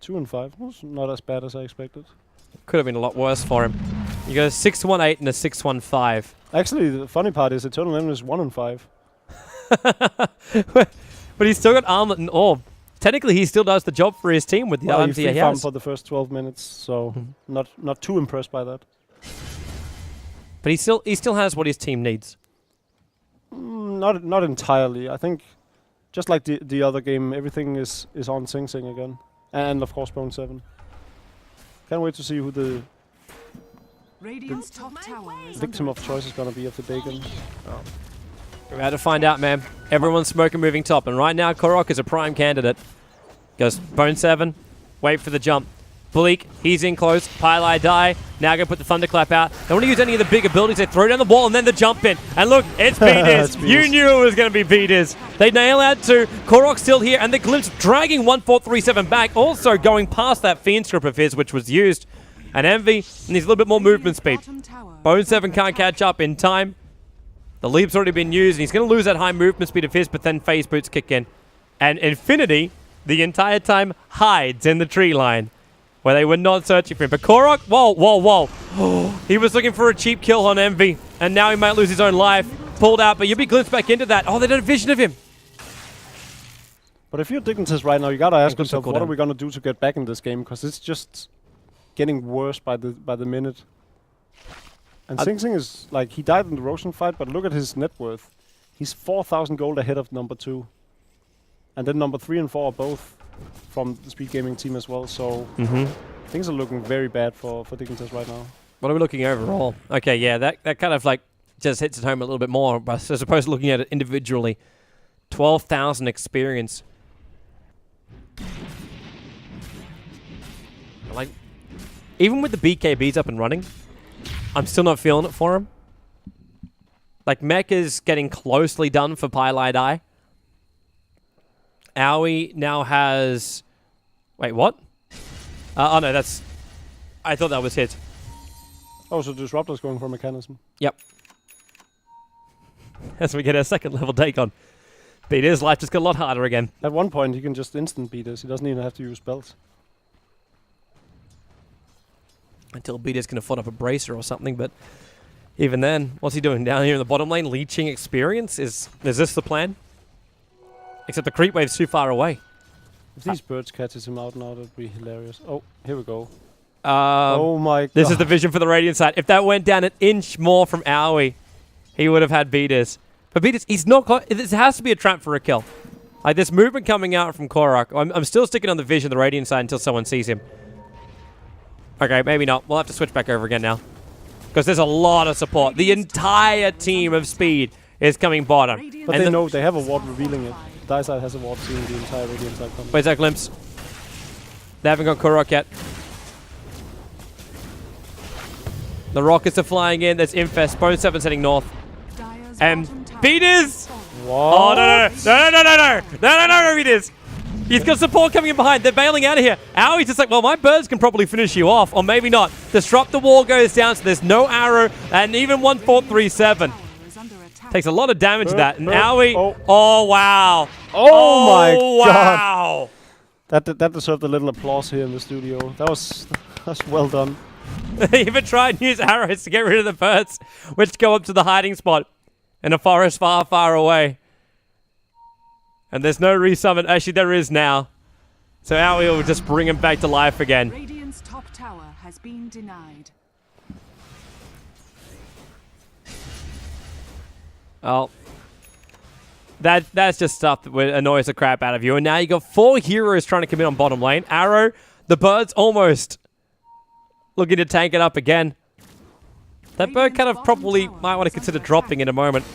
[SPEAKER 2] 2 and 5. That's not as bad as I expected.
[SPEAKER 1] Could have been a lot worse for him. You got a 6-1-8 and a 6-1-5.
[SPEAKER 2] Actually, the funny part is Eternal Enemy is 1 and 5.
[SPEAKER 1] But he's still got Armlet and Orb. technically he still does the job for his team with the items
[SPEAKER 2] he
[SPEAKER 1] he
[SPEAKER 2] free farmed
[SPEAKER 1] has.
[SPEAKER 2] for the first 12 minutes, so not too impressed by that.
[SPEAKER 1] But he still has what his team needs.
[SPEAKER 2] Not entirely. I think just like the other game, everything is on Sing Sing again, and of course Bone 7. Can't wait to see who the
[SPEAKER 3] Radiant's top tower is
[SPEAKER 2] victim
[SPEAKER 3] under
[SPEAKER 2] of choice is gonna be of the Dagon.
[SPEAKER 1] We're about to find out, man. Everyone's smoking moving top, and right now Korok is a prime candidate. Goes Bone 7, wait for the jump. Bleak, he's in close. Pylai die. Now going to put the Thunderclap out. They want to use any of the big abilities. They throw down the wall and then the jump in. And look, it's B-Diz. You knew it was going to be B-Diz. They nail out two. Korok still here, and the Glimpse dragging 1437 back. Also going past that Fiend Script of his, which was used. And Envy needs a little bit more movement speed. Bone 7 can't catch up in time. The leap's already been used, and he's going to lose that high movement speed of his, but then phase boots kick in. And Infinity, the entire time, hides in the tree line, where they were not searching for him. But Korok, whoa. He was looking for a cheap kill on Envy, and now he might lose his own life. Pulled out, but you'll be glimpsed back into that. Oh, they did a vision of him.
[SPEAKER 2] But if you're Dignitas right now, you gotta ask yourself, what
[SPEAKER 1] down.
[SPEAKER 2] are we gonna do to get back in this game? Because it's just getting worse by the minute. And Sing Sing is, like, he died in the Roshan fight, but look at his net worth. He's 4,000 gold ahead of number 2. And then number 3 and 4 are both from the Speed Gaming team as well, so things are looking very bad for Dignitas right now.
[SPEAKER 1] What are we looking overall? Okay, yeah, that kind of like just hits it home a little bit more, but as opposed to looking at it individually. 12,000 experience. Like, even with the BKBs up and running, I'm still not feeling it for him. Like, Mech is getting closely done for Pylai Die. Owie now has... Wait, what? Oh, no, that's... I thought that was hit.
[SPEAKER 2] Oh, so Disruptor's going for Mechanism.
[SPEAKER 1] Yep. As we get our second level take on. Beat his life just got a lot harder again.
[SPEAKER 2] At one point, he can just instant beat us. He doesn't even have to use spells.
[SPEAKER 1] Until Beaters can afford up a bracer or something, but even then, what's he doing down here in the bottom lane? Leeching experience? Is this the plan? Except the creep wave's too far away.
[SPEAKER 2] If these birds catches him out now, that'd be hilarious. Oh, here we go. Oh my god.
[SPEAKER 1] This is the vision for the Radiant side. If that went down an inch more from Owie, he would have had Beaters. But Beaters, he's not... This has to be a trap for a kill. Like, this movement coming out from Korok. I'm still sticking on the vision, the Radiant side, until someone sees him. Okay, maybe not. We'll have to switch back over again now. Because there's a lot of support. The entire team of Speed is coming bottom.
[SPEAKER 2] But they know they have a ward revealing it. Dyside has a ward seeing the entire Radiant side coming.
[SPEAKER 1] Where's that glimpse? They haven't got Korok yet. The rockets are flying in. There's Infest. Bone 7's heading north. And Beaters! Oh, no, Beaters! He's got support coming in behind. They're bailing out of here. Owie's just like, well, my birds can probably finish you off, or maybe not. Disrupt the wall goes down, so there's no arrow, and even 1437. Takes a lot of damage to that. And Owie, oh wow.
[SPEAKER 2] Oh my
[SPEAKER 1] wow.
[SPEAKER 2] God. That deserved a little applause here in the studio. That was well done.
[SPEAKER 1] They even tried to use arrows to get rid of the birds, which go up to the hiding spot in a forest far, far away. And there's no resummon. Actually, there is now. So Owie will just bring him back to life again.
[SPEAKER 3] Radiant's top tower has been denied.
[SPEAKER 1] Oh. That's just stuff that annoys the crap out of you. And now you got 4 heroes trying to commit on bottom lane. Arrow, the bird's almost looking to tank it up again. That bird kind of probably might want to consider dropping in a moment.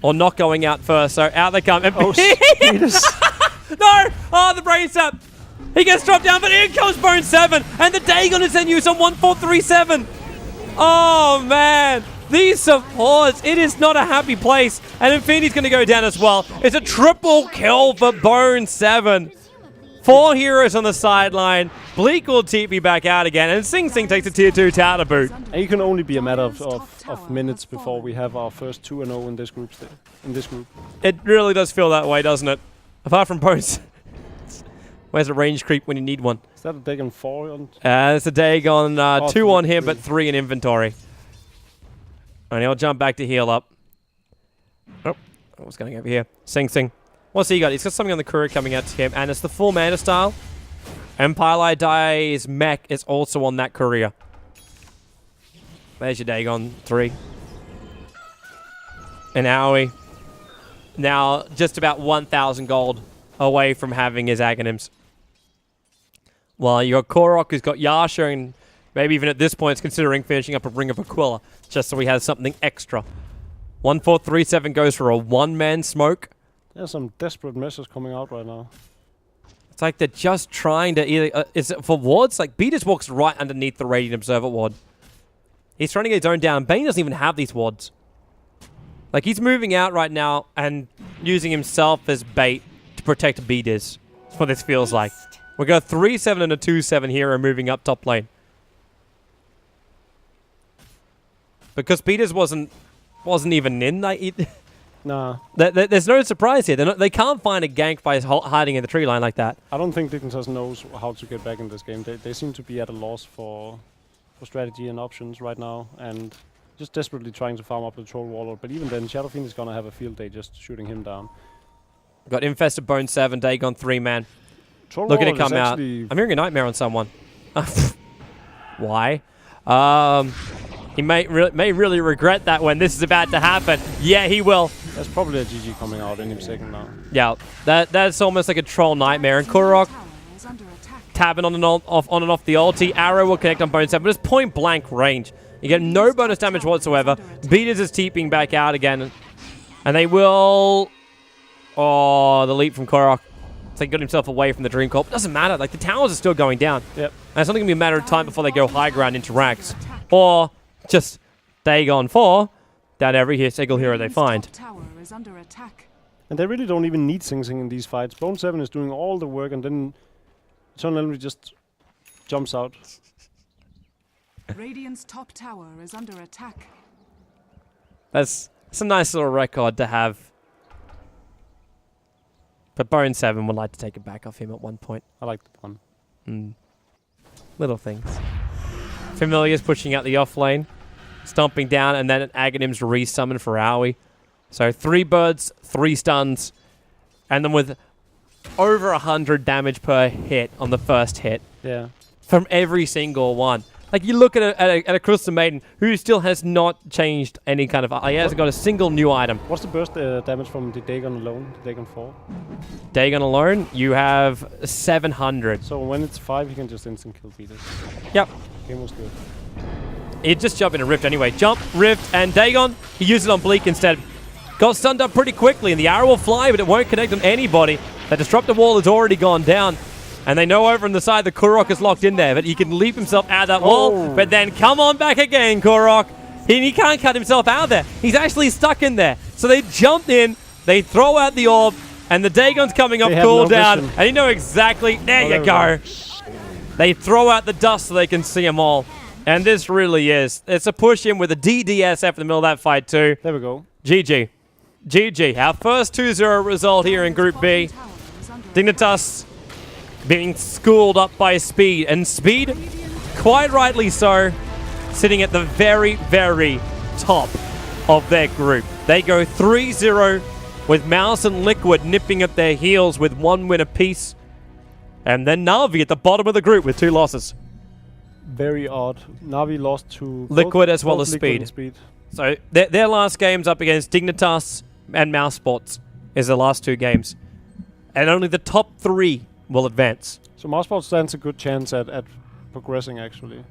[SPEAKER 1] Or not going out first. So out they come. And
[SPEAKER 2] Oh,
[SPEAKER 1] no! Oh, the brain sap! He gets dropped down, but in comes Bone 7! And the Dagon is then used on 1437! Oh, man! These supports, it is not a happy place. And Infinity's going to go down as well. It's a triple kill for Bone 7. 4 heroes on the sideline. Bleak will TP back out again. And Sing Sing takes a tier 2 tower to boot.
[SPEAKER 2] And you can only be a matter of minutes before we have our first 2-0 in this group.
[SPEAKER 1] It really does feel that way, doesn't it? Apart from Bones. Where's a range creep when you need one?
[SPEAKER 2] Is that a Dagon 4 on?
[SPEAKER 1] It's a Dagon 2 on him, but 3 in inventory. And he'll jump back to heal up. Oh, what's going over here? Sing Sing. What's he got? He's got something on the courier coming out to him, and it's the full mana style. And Pylai Dai's mech is also on that courier. There's your Dagon 3. And Aoi. Now just about 1,000 gold away from having his Aghanims. Well, you got Korok, who's got Yasha, and maybe even at this point is considering finishing up a Ring of Aquila, just so he has something extra. 1437 goes for a one-man smoke.
[SPEAKER 2] There's some desperate measures coming out right now.
[SPEAKER 1] It's like they're just trying to either... is it for wards? Like, B just walks right underneath the Radiant Observer ward. He's trying to get his own down. Bane doesn't even have these wards. Like, he's moving out right now and using himself as bait to protect B-Diz. That's what this feels like. We got a 3-7 and a 2-7 hero moving up top lane. Because B-Diz wasn't even in.
[SPEAKER 2] Nah.
[SPEAKER 1] There's no surprise here. They can't find a gank by hiding in the tree line like that.
[SPEAKER 2] I don't think Dignitas knows how to get back in this game. They seem to be at a loss for strategy and options right now, and just desperately trying to farm up the Troll Warlord. But even then, Shadow Fiend is going to have a field day just shooting him down.
[SPEAKER 1] Got Infested Bone 7, Dagon 3 man.
[SPEAKER 2] Troll
[SPEAKER 1] Look at it
[SPEAKER 2] Warlord
[SPEAKER 1] come out. I'm hearing a nightmare on someone. Why? He may really regret that when this is about to happen. Yeah, he will.
[SPEAKER 2] There's probably a GG coming out any second now.
[SPEAKER 1] Yeah, that's almost like a troll nightmare. And Korok tapping on and off the ulti. Arrow will connect on Bone 7, but it's point blank range. You get no bonus damage whatsoever. B-Diz is teeping back out again. And they will... Oh, the leap from Korok. So he got himself away from the Dream Corp. Doesn't matter. Like, the towers are still going down.
[SPEAKER 2] Yep.
[SPEAKER 1] And it's only going to be a matter of time before they go high ground into Rax. Or just Dagon 4 down every single hero they find.
[SPEAKER 2] And they really don't even need Sing Sing in these fights. Bone 7 is doing all the work, and then Eternal Enemy just jumps out.
[SPEAKER 3] Radiant's top tower is under attack.
[SPEAKER 1] That's a nice little record to have. But Bone 7 would like to take it back off him at one point.
[SPEAKER 2] I like that one.
[SPEAKER 1] Little things. Familiar's pushing out the off lane. Stomping down, and then an Aghanim's resummon for Aoi. So 3 birds, 3 stuns, and then with over 100 damage per hit on the first hit.
[SPEAKER 2] Yeah.
[SPEAKER 1] From every single one. Like, you look at a Crystal Maiden who still has not changed any kind of... He hasn't got a single new item.
[SPEAKER 2] What's the burst damage from the Dagon alone? The Dagon 4?
[SPEAKER 1] Dagon alone, you have 700.
[SPEAKER 2] So when it's 5, he can just instant kill beaters.
[SPEAKER 1] Yep.
[SPEAKER 2] Game was good.
[SPEAKER 1] He'd just jump in a Rift anyway. Jump, Rift, and Dagon, he used it on Bleak instead. Got stunned up pretty quickly, and the arrow will fly, but it won't connect on anybody. The Disruptor Wall has already gone down. And they know over on the side the Korok is locked in there, but he can leap himself out of that wall. But then come on back again, Korok. He can't cut himself out of there. He's actually stuck in there. So they jump in, they throw out the orb, and the Dagon's coming off cooldown. And you know exactly, there you go. They throw out the dust so they can see them all. And this really is. It's a push in with a DDSF in the middle of that fight too.
[SPEAKER 2] There we go.
[SPEAKER 1] GG. GG. Our first 2-0 result here in Group B. Dignitas being schooled up by Speed. And Speed, quite rightly so, sitting at the very, very top of their group. They go 3-0 with Mouse and Liquid nipping at their heels with 1 win apiece. And then Na'Vi at the bottom of the group with 2 losses.
[SPEAKER 2] Very odd. Na'Vi lost to
[SPEAKER 1] Liquid as well as
[SPEAKER 2] Speed.
[SPEAKER 1] So their last games up against Dignitas and Mouse Sports is the last 2 games. And only the top 3 will advance.
[SPEAKER 2] So Mouseport stands a good chance at progressing, actually.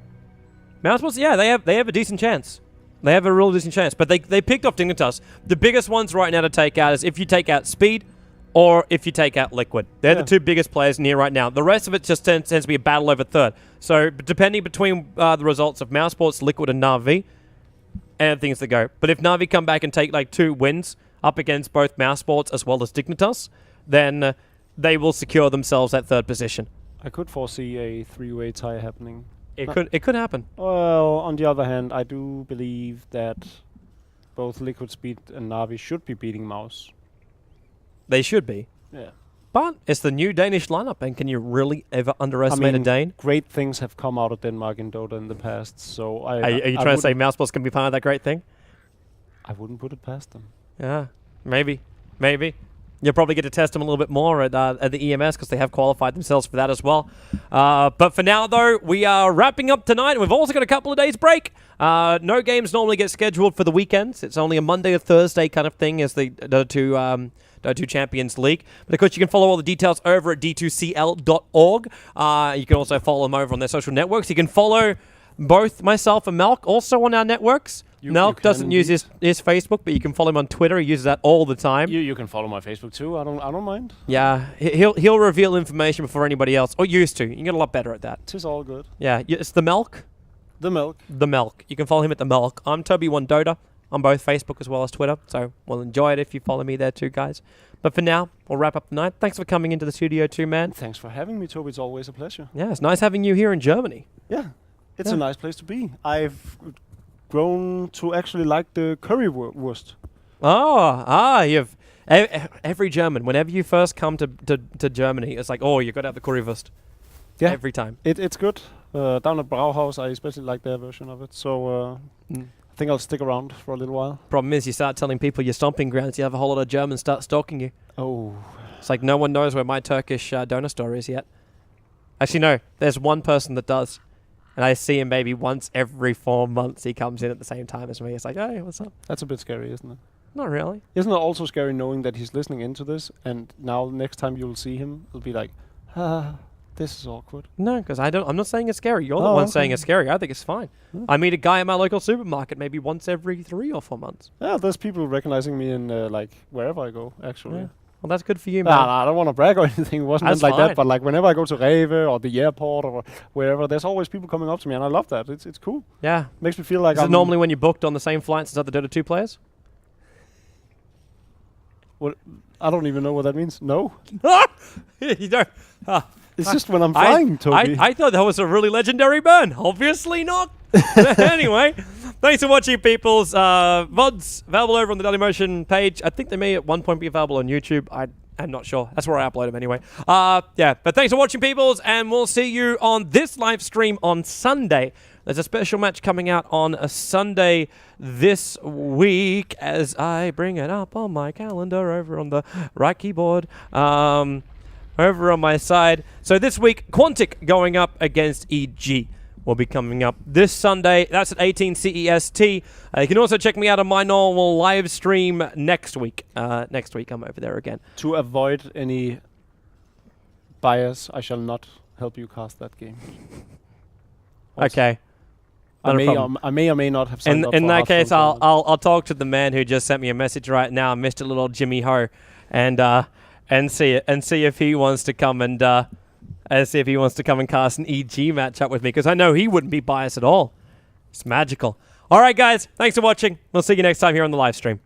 [SPEAKER 1] Mousebots, yeah, they have a decent chance. They have a real decent chance. But they picked off Dignitas. The biggest ones right now to take out is if you take out Speed or if you take out Liquid. They're the 2 biggest players in here right now. The rest of it just tends to be a battle over third. So depending between the results of Mousesports, Liquid, and Na'Vi, and things to go. But if Na'Vi come back and take like 2 wins up against both Mousesports as well as Dignitas, then they will secure themselves that 3rd position.
[SPEAKER 2] I could foresee a 3-way tie happening.
[SPEAKER 1] It could happen.
[SPEAKER 2] Well, on the other hand, I do believe that both Liquid, Speed, and Na'Vi should be beating Mouse.
[SPEAKER 1] They should be.
[SPEAKER 2] Yeah.
[SPEAKER 1] But it's the new Danish lineup, and can you really ever underestimate a Dane?
[SPEAKER 2] Great things have come out of Denmark in Dota in the past, so
[SPEAKER 1] Are you trying to say Mousebots can be part of that great thing?
[SPEAKER 2] I wouldn't put it past them.
[SPEAKER 1] Yeah, maybe. You'll probably get to test them a little bit more at the EMS because they have qualified themselves for that as well. But for now, though, we are wrapping up tonight. We've also got a couple of days break. No games normally get scheduled for the weekends. It's only a Monday or Thursday kind of thing as the Dota 2 Champions League. But of course, you can follow all the details over at d2cl.org. You can also follow them over on their social networks. You can follow both myself and Maelk also on our networks. Maelk doesn't use his Facebook, but you can follow him on Twitter. He uses that all the time.
[SPEAKER 2] You can follow my Facebook too. I don't mind.
[SPEAKER 1] Yeah, he'll reveal information before anybody else, or used to. You can get a lot better at that.
[SPEAKER 2] Tis all good.
[SPEAKER 1] Yeah, it's the Maelk.
[SPEAKER 2] The Maelk.
[SPEAKER 1] The Maelk. You can follow him at the Maelk. I'm TobiWan Dota on both Facebook as well as Twitter, so we'll enjoy it if you follow me there too, guys. But for now, we'll wrap up the night. Thanks for coming into the studio too, man.
[SPEAKER 2] Thanks for having me, Toby. It's always a pleasure.
[SPEAKER 1] Yeah, it's nice having you here in Germany.
[SPEAKER 2] Yeah, it's a nice place to be. I've grown to actually like the currywurst.
[SPEAKER 1] You've every German. Whenever you first come to Germany, it's like, oh, you got to have the currywurst.
[SPEAKER 2] Yeah,
[SPEAKER 1] every time.
[SPEAKER 2] It's good. Down at Brauhaus, I especially like their version of it. So I think I'll stick around for a little while.
[SPEAKER 1] Problem is, you start telling people your stomping grounds, you have a whole lot of Germans start stalking you.
[SPEAKER 2] Oh,
[SPEAKER 1] it's like no one knows where my Turkish donor store is yet. Actually, no. There's one person that does. And I see him maybe once every 4 months. He comes in at the same time as me. It's like, hey, what's up?
[SPEAKER 2] That's a bit scary, isn't it?
[SPEAKER 1] Not really.
[SPEAKER 2] Isn't it also scary knowing that he's listening into this, and now next time you'll see him, it'll be like, this is awkward.
[SPEAKER 1] No, because I'm not saying it's scary. You're the one saying it's scary. I think it's fine. Yeah. I meet a guy at my local supermarket maybe once every 3 or 4 months.
[SPEAKER 2] Yeah, there's people recognizing me in like wherever I go, actually.
[SPEAKER 1] Yeah. Well, that's good for you, man.
[SPEAKER 2] Nah, I don't want to brag or anything. It wasn't like that, but like whenever I go to Rewe or the airport or wherever, there's always people coming up to me, and I love that. It's cool.
[SPEAKER 1] Yeah.
[SPEAKER 2] Makes me feel like
[SPEAKER 1] Is it normally when you booked on the same flights as other Dota 2 players?
[SPEAKER 2] What? I don't even know what that means. No.
[SPEAKER 1] You don't.
[SPEAKER 2] It's just when I'm flying, Toby.
[SPEAKER 1] I thought that was a really legendary burn. Obviously not. Anyway, thanks for watching, peoples. VODs available over on the Dailymotion page. I think they may at one point be available on YouTube. I'm not sure. That's where I upload them anyway. Yeah, but thanks for watching, peoples, and we'll see you on this live stream on Sunday. There's a special match coming out on a Sunday this week as I bring it up on my calendar over on the right keyboard. Over on my side. So this week, Quantic going up against EG will be coming up this Sunday. That's at 18 CEST. You can also check me out on my normal live stream next week. Next week, I'm over there again.
[SPEAKER 2] To avoid any bias, I shall not help you cast that game.
[SPEAKER 1] Okay.
[SPEAKER 2] I may or may not have signed up
[SPEAKER 1] in
[SPEAKER 2] for
[SPEAKER 1] that case,
[SPEAKER 2] Hearthstone.
[SPEAKER 1] I'll talk to the man who just sent me a message right now, Mr. Little Jimmy Ho, and see if he wants to come and cast an EG matchup with me, because I know he wouldn't be biased at all. It's magical. All right, guys, thanks for watching. We'll see you next time here on the live stream.